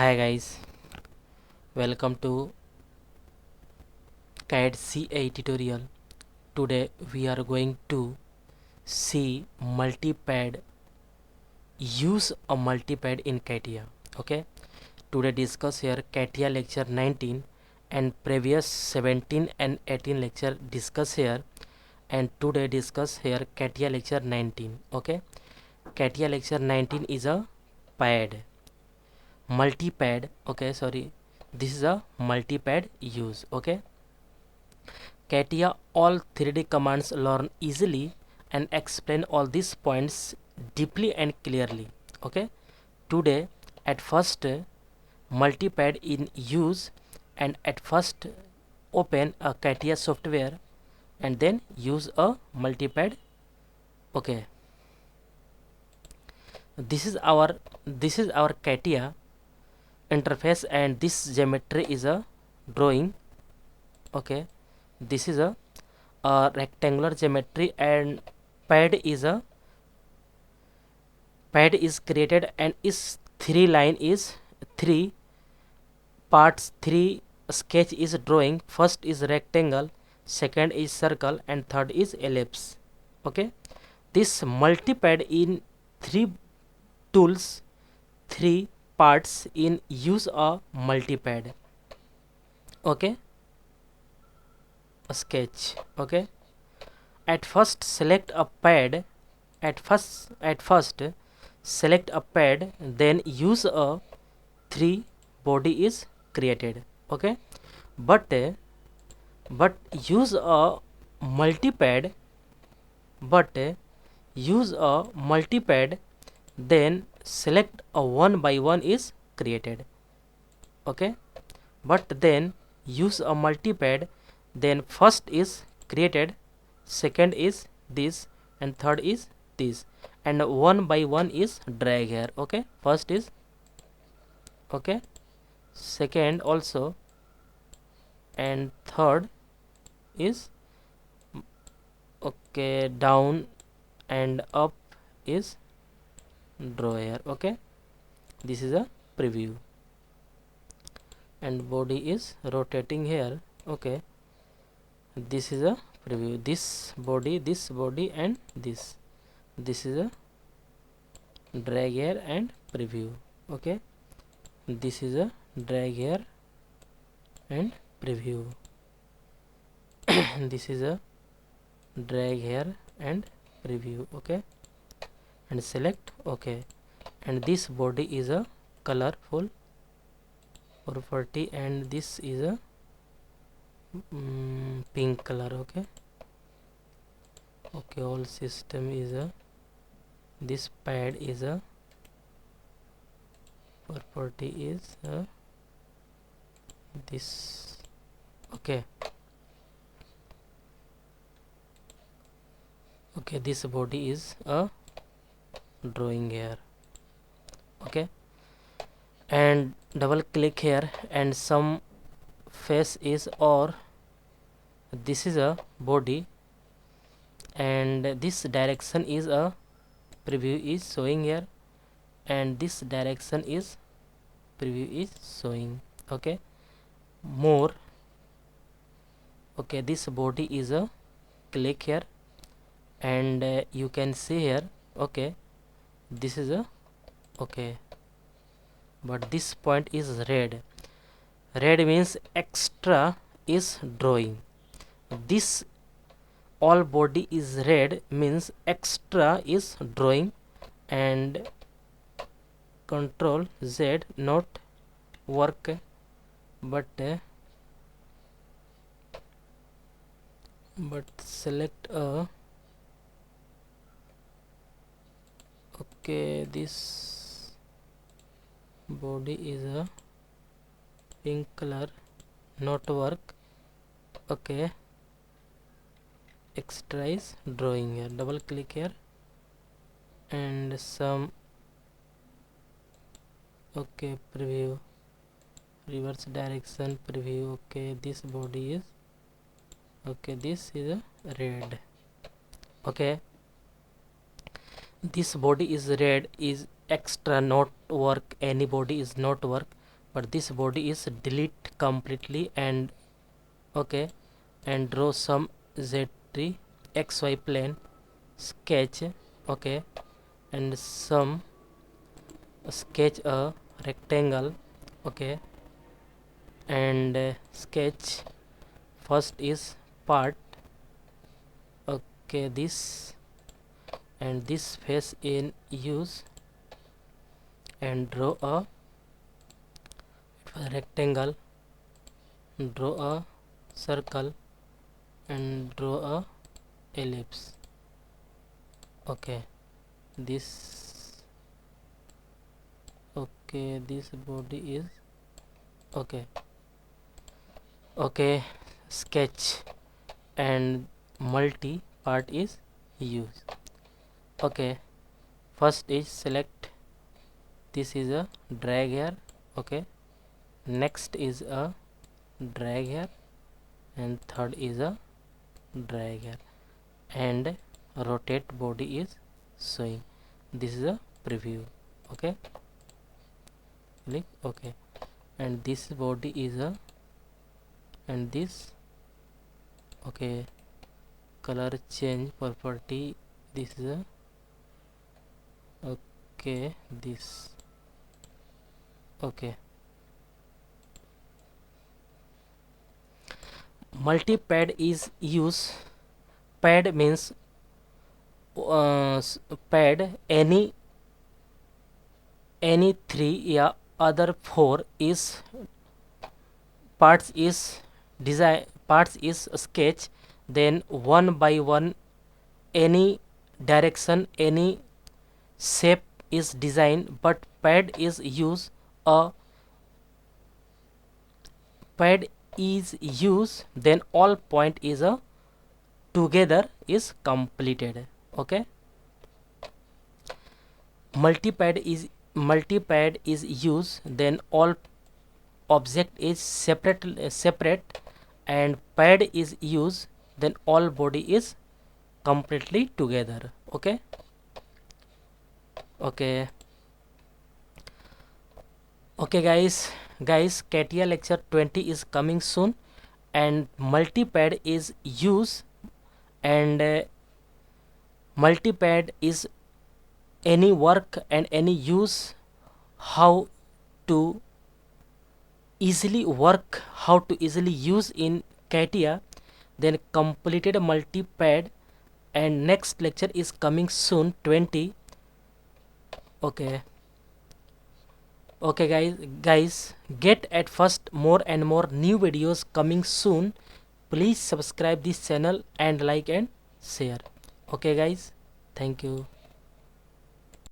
Hi guys, welcome to CAD CA tutorial. Today we are going to see multipad, use a multipad in CATIA. Okay, today discuss here CATIA lecture 19 and previous 17 and 18 lecture discuss here, and today discuss here CATIA lecture 19. Okay, CATIA lecture 19 is a pad, multipad. Okay, sorry, this is a multipad use. Okay, CATIA all 3D commands learn easily and explain all these points deeply and clearly. Okay, today at first multipad in use, and at first open a CATIA software and then use a multipad. Okay, this is our CATIA interface, and this geometry is a drawing. Okay, this is a rectangular geometry, and pad is created, and is three line is three parts, three sketch is drawing. First is rectangle, second is circle, and third is ellipse. Okay, this multipad in three tools, three parts in use a multipad. Okay, a sketch. Okay, at first select a pad, at first select a pad, then use a three body is created. Okay, but use a multipad, but use a multipad, then select a one by one is created. Okay, but then use a multipad, then first is created, second is this, and third is this, and one by one is drag here. Okay, first is okay, second also, and third is okay, down and up is draw here. Okay, this is a preview, and body is rotating here. Okay, this is a preview, this body and this is a drag here and preview. Okay, this is a drag here and preview. This is a drag here and preview. Okay, and select. Okay, and this body is a colorful property, and this is a pink color. Okay, okay, all system is a, this pad is a property is this. Okay, okay, this body is a drawing here. Okay, and double click here, and some face is, or this is a body, and this direction is a preview is showing here, and this direction is preview is showing. Okay, more. Okay, this body is a, click here, and you can see here. Okay, this is a, okay, but this point is red. Red means extra is drawing. This all body is red means extra is drawing, and Control Z not work, but select a, okay, this body is a pink color, not work. Okay, extra is drawing here. Double click here, and some, okay, preview, reverse direction preview. Okay, this body is, okay, this is a red. Okay, this body is red, is extra not work, any body is not work, but this body is delete completely, and okay, and draw some z3 xy plane sketch, okay, and some sketch a rectangle, okay, and sketch first is part, okay, this and this face in use, and draw a rectangle, draw a circle, and draw a ellipse, okay, this, okay, this body is okay, okay, sketch and multi part is use, okay, first is select, this is a drag here, okay, next is a drag here, and third is a drag here, and rotate body is showing. This is a preview, okay, click okay, and this body is a, and this, okay, color change property, this is a, okay, this, okay, multi-pad is use, pad means pad any three या other four is parts is design, parts is sketch, then one by one any direction any shape is design, but pad is use, a pad is use, then all point is a together is completed, okay. Multipad is used, then all object is separate, and pad is used, then all body is completely together, okay, okay, okay, guys, CATIA lecture 20 is coming soon, and multipad is used, and multipad is any work and any use, how to easily work, how to easily use in CATIA, then completed multipad, and next lecture is coming soon 20, okay, okay, guys, get at first more and more new videos coming soon. Please subscribe this channel and like and share, okay guys, thank you.